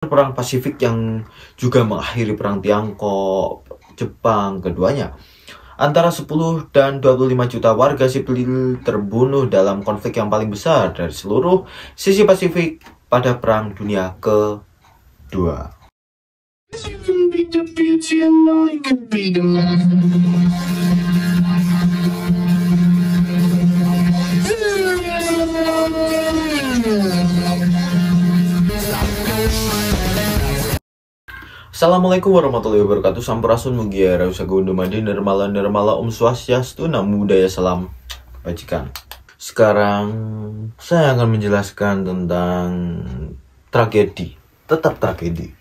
Perang Pasifik yang juga mengakhiri Perang Tiongkok, Jepang, keduanya. Antara 10 dan 25 juta warga sipil terbunuh dalam konflik yang paling besar dari seluruh sisi Pasifik pada Perang Dunia Kedua. Assalamualaikum warahmatullahi wabarakatuh. Sampurasun mugia rausagung dumadi nirmala Om Swastiastu, Namo Buddhaya, salam kebajikan. Sekarang saya akan menjelaskan tentang tragedi. Tetap tragedi.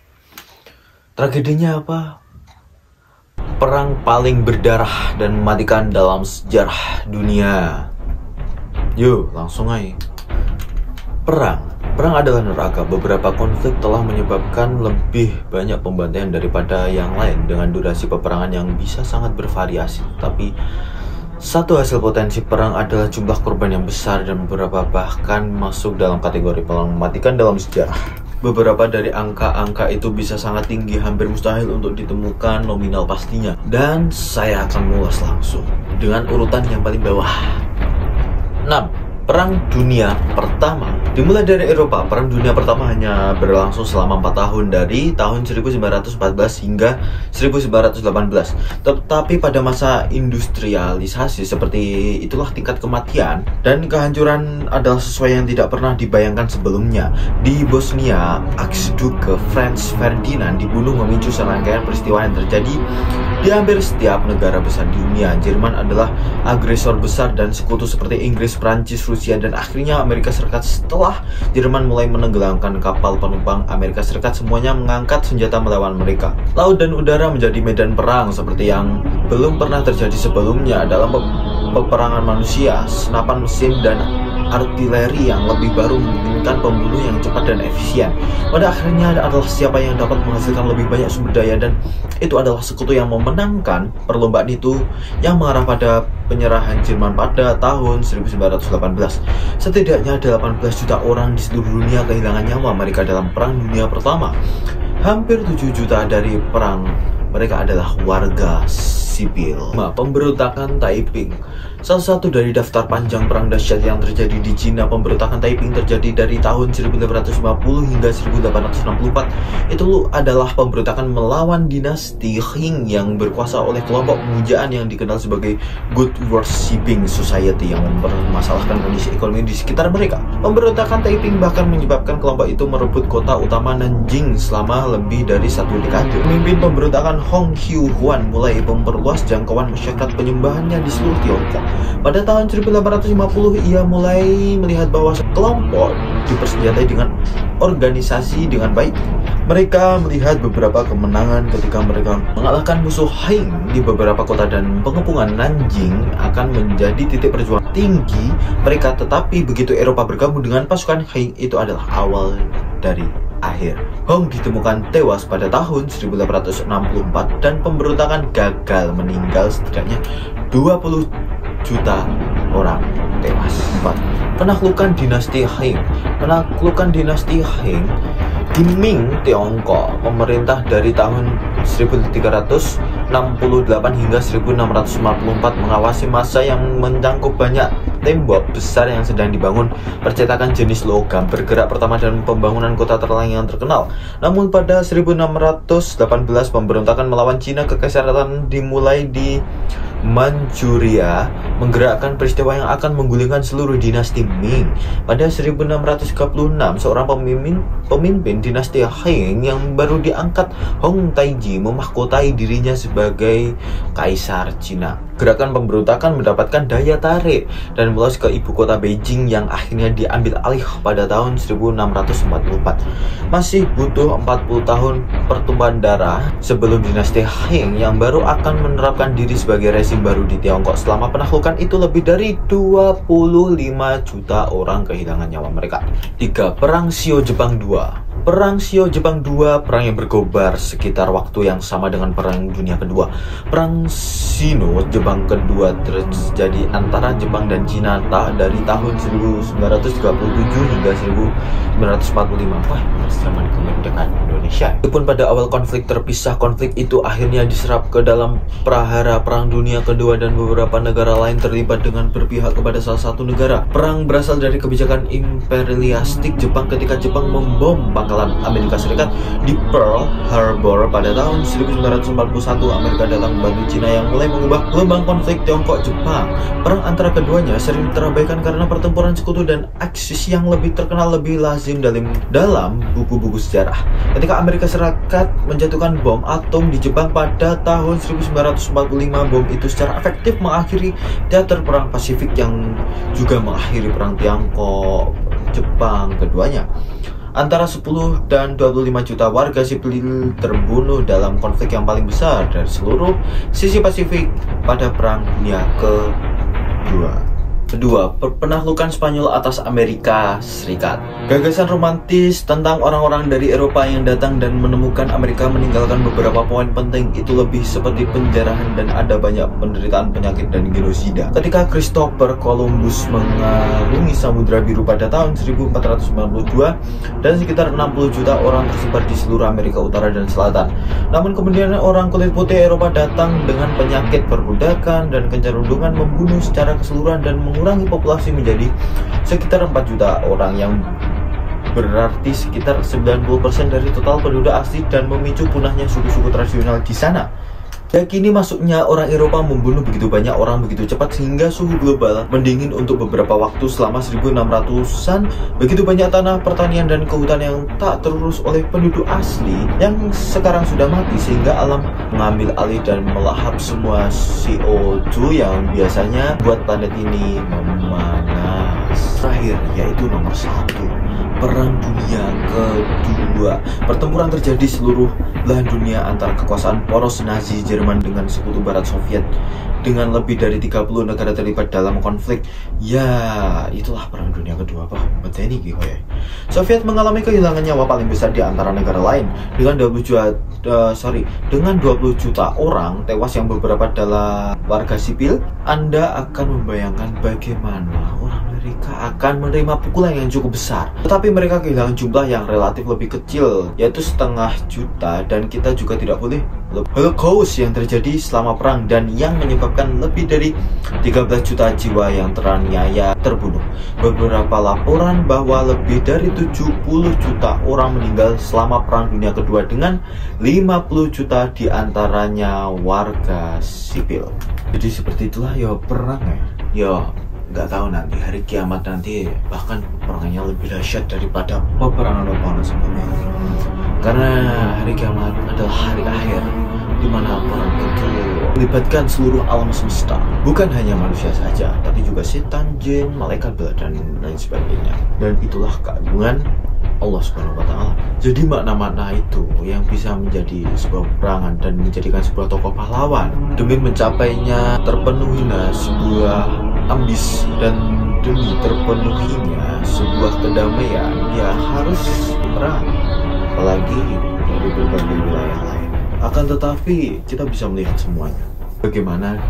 Tragedinya apa? Perang paling berdarah dan mematikan dalam sejarah dunia. Yuk, langsung aja. Perang adalah neraka. Beberapa konflik telah menyebabkan lebih banyak pembantaian daripada yang lain dengan durasi peperangan yang bisa sangat bervariasi. Tapi satu hasil potensi perang adalah jumlah korban yang besar dan beberapa bahkan masuk dalam kategori paling mematikan dalam sejarah. Beberapa dari angka-angka itu bisa sangat tinggi, hampir mustahil untuk ditemukan nominal pastinya. Dan saya akan mengulas langsung dengan urutan yang paling bawah. 6. Perang Dunia Pertama. Dimulai dari Eropa, Perang Dunia Pertama hanya berlangsung selama 4 tahun, dari tahun 1914 hingga 1918. Tetapi pada masa industrialisasi seperti itulah tingkat kematian dan kehancuran adalah sesuai yang tidak pernah dibayangkan sebelumnya. Di Bosnia, Archduke Franz Ferdinand dibunuh memicu serangkaian peristiwa yang terjadi di hampir setiap negara besar di dunia. Jerman adalah agresor besar dan sekutu seperti Inggris, Prancis, Rusia, dan akhirnya Amerika Serikat. Setelah Jerman mulai menenggelamkan kapal penumpang Amerika Serikat, semuanya mengangkat senjata melawan mereka. Laut dan udara menjadi medan perang seperti yang belum pernah terjadi sebelumnya. Dalam peperangan manusia, senapan mesin dan artileri yang lebih baru memungkinkan pembunuh yang cepat dan efisien. Pada akhirnya adalah siapa yang dapat menghasilkan lebih banyak sumber daya, dan itu adalah sekutu yang memenangkan perlombaan itu, yang mengarah pada penyerahan Jerman pada tahun 1918. Setidaknya 18 juta orang di seluruh dunia kehilangan nyawa mereka dalam Perang Dunia Pertama. Hampir 7 juta dari perang mereka adalah warga sipil. Pemberontakan Taiping. Salah satu dari daftar panjang perang dahsyat yang terjadi di Cina, pemberontakan Taiping terjadi dari tahun 1850 hingga 1864. Itu adalah pemberontakan melawan dinasti Qing yang berkuasa oleh kelompok pemujaan yang dikenal sebagai Good Worshipping Society yang mempermasalahkan kondisi ekonomi di sekitar mereka. Pemberontakan Taiping bahkan menyebabkan kelompok itu merebut kota utama Nanjing selama lebih dari 1 dekade. Pemimpin pemberontakan Hong Xiuquan mulai memperluas jangkauan masyarakat penyembahannya di seluruh Tiongkok. Pada tahun 1850, ia mulai melihat bahwa kelompok dipersenjatai dengan organisasi dengan baik. Mereka melihat beberapa kemenangan ketika mereka mengalahkan musuh Qing di beberapa kota, dan pengepungan Nanjing akan menjadi titik perjuangan tinggi mereka. Tetapi begitu Eropa bergabung dengan pasukan Qing, itu adalah awal dari akhir. Hong ditemukan tewas pada tahun 1864 dan pemberontakan gagal, meninggal setidaknya 20 juta orang tewas. 4. Penaklukan dinasti Qing. Penaklukan dinasti Qing di Ming, Tiongkok, pemerintah dari tahun 1368 hingga 1654, mengawasi masa yang mencakup banyak tembok besar yang sedang dibangun, percetakan jenis logam bergerak pertama, dan pembangunan kota terlang yang terkenal. Namun pada 1618, pemberontakan melawan Cina Kekaisaran dimulai di Manchuria, menggerakkan peristiwa yang akan menggulingkan seluruh dinasti Ming. Pada 1636, seorang pemimpin dinasti Qing yang baru diangkat, Hong Taiji, memahkotai dirinya sebagai kaisar Cina. Gerakan pemberontakan mendapatkan daya tarik dan meluas ke ibu kota Beijing yang akhirnya diambil alih pada tahun 1644. Masih butuh 40 tahun pertumpahan darah sebelum dinasti Qing yang baru akan menerapkan diri sebagai rezim baru di Tiongkok. Selama penaklukan itu lebih dari 25 juta orang kehilangan nyawa mereka. 3. Perang Sino Jepang II. Perang Sino-Jepang II, perang yang berkobar sekitar waktu yang sama dengan Perang Dunia Kedua. Perang Sino-Jepang kedua terjadi antara Jepang dan Cina dari tahun 1937 hingga 1945. Wah, zaman kemerdekaan Indonesia. Walaupun pada awal konflik terpisah, konflik itu akhirnya diserap ke dalam prahara Perang Dunia Kedua dan beberapa negara lain terlibat dengan berpihak kepada salah satu negara. Perang berasal dari kebijakan imperialistik Jepang ketika Jepang membom pangkalan Amerika Serikat di Pearl Harbor pada tahun 1941. Amerika datang membantu Cina yang mulai mengubah gelombang konflik Tiongkok-Jepang. Perang antara keduanya sering terabaikan karena pertempuran sekutu dan Aksis yang lebih terkenal lebih lazim dalam buku-buku sejarah. Ketika Amerika Serikat menjatuhkan bom atom di Jepang pada tahun 1945, bom itu secara efektif mengakhiri teater perang Pasifik yang juga mengakhiri perang Tiongkok-Jepang keduanya. Antara 10 dan 25 juta warga sipil terbunuh dalam konflik yang paling besar dari seluruh sisi Pasifik pada Perang Dunia Kedua. Kedua, penaklukan Spanyol atas Amerika Serikat. Gagasan romantis tentang orang-orang dari Eropa yang datang dan menemukan Amerika meninggalkan beberapa poin penting. Itu lebih seperti penjarahan dan ada banyak penderitaan penyakit dan genosida. Ketika Christopher Columbus mengarungi Samudra Biru pada tahun 1492 dan sekitar 60 juta orang tersebar di seluruh Amerika Utara dan Selatan. Namun kemudian orang kulit putih Eropa datang dengan penyakit perbudakan dan kecenderungan membunuh secara keseluruhan dan mengurangi populasi menjadi sekitar 4 juta orang yang berarti sekitar 90% dari total penduduk asli dan memicu punahnya suku-suku tradisional di sana. Yakini masuknya orang Eropa membunuh begitu banyak orang begitu cepat sehingga suhu global mendingin untuk beberapa waktu selama 1600-an. Begitu banyak tanah pertanian dan kehutan yang tak terurus oleh penduduk asli yang sekarang sudah mati sehingga alam mengambil alih dan melahap semua CO2 yang biasanya buat planet ini memanas. Terakhir yaitu nomor 1, Perang Dunia Kedua. Pertempuran terjadi seluruh belahan dunia antara kekuasaan poros Nazi Jerman dengan sekutu Barat Soviet. Dengan lebih dari 30 negara terlibat dalam konflik. Ya, itulah Perang Dunia Kedua, Pak. Beteni gitu ya. Soviet mengalami kehilangan nyawa paling besar di antara negara lain dengan 20 juta orang tewas yang beberapa adalah warga sipil. Anda akan membayangkan bagaimana orang Amerika akan menerima pukulan yang cukup besar. Tetapi mereka kehilangan jumlah yang relatif lebih kecil, yaitu 0,5 juta, dan kita juga tidak boleh Holocaust yang terjadi selama perang dan yang menyebabkan lebih dari 13 juta jiwa yang teraniaya terbunuh. Beberapa laporan bahwa lebih dari 70 juta orang meninggal selama Perang Dunia Kedua dengan 50 juta diantaranya warga sipil. Jadi seperti itulah ya perang ya. Ya nggak tahu nanti hari kiamat nanti bahkan perangannya lebih dahsyat daripada peperangan sebelumnya. Karena hari kiamat adalah hari akhir di mana perang itu melibatkan seluruh alam semesta, bukan hanya manusia saja, tapi juga setan, jin, malaikat, dan lain sebagainya. Dan itulah keagungan Allah Subhanahu wa Ta'ala. Jadi makna-makna itu yang bisa menjadi sebuah peperangan dan menjadikan sebuah tokoh pahlawan demi mencapainya terpenuhinya sebuah ambisi dan demi terpenuhinya sebuah kedamaian, ya harus perang, apalagi dari berbagai wilayah lain. Akan tetapi kita bisa melihat semuanya, bagaimana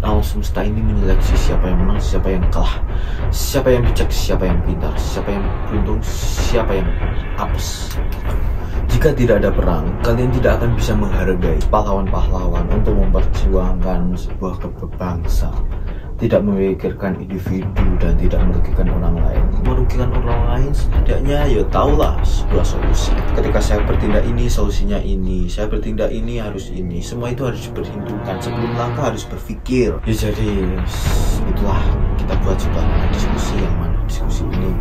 alam semesta ini menyeleksi siapa yang menang, siapa yang kalah, siapa yang bijak, siapa yang pintar, siapa yang beruntung, siapa yang apes. Jika tidak ada perang, kalian tidak akan bisa menghargai pahlawan-pahlawan untuk memperjuangkan sebuah kebebangsaan. Tidak memikirkan individu dan tidak merugikan orang lain. Merugikan orang lain setidaknya ya tahulah sebuah solusi. Ketika saya bertindak ini, solusinya ini. Saya bertindak ini, harus ini. Semua itu harus diperhitungkan. Sebelum langkah harus berpikir. Ya jadi itulah kita buat sebuah diskusi yang mana diskusi ini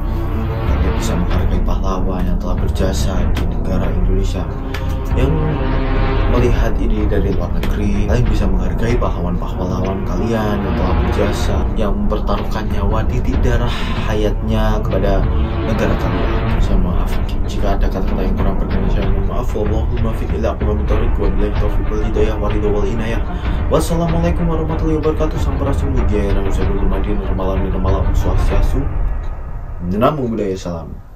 kalian bisa menghargai pahlawan yang telah berjasa di negara Indonesia. Yang melihat ini dari luar negeri, kalian bisa menghargai pahlawan-pahlawan kalian yang telah berjasa, yang mempertaruhkan nyawa titik darah hayatnya kepada negara kalian. Saya maaf jika ada kata-kata yang kurang berkenan. Saya mohon maaf. Wallahumma fiq ila aqwamit thoriq wa billahi taufiq wal hidayah wa ridha wal inayah. Wassalamualaikum warahmatullahi wabarakatuh. Sampurasun mugia ya Nabi sallallahu alaihi wasallam. Namo Buddhaya, salam.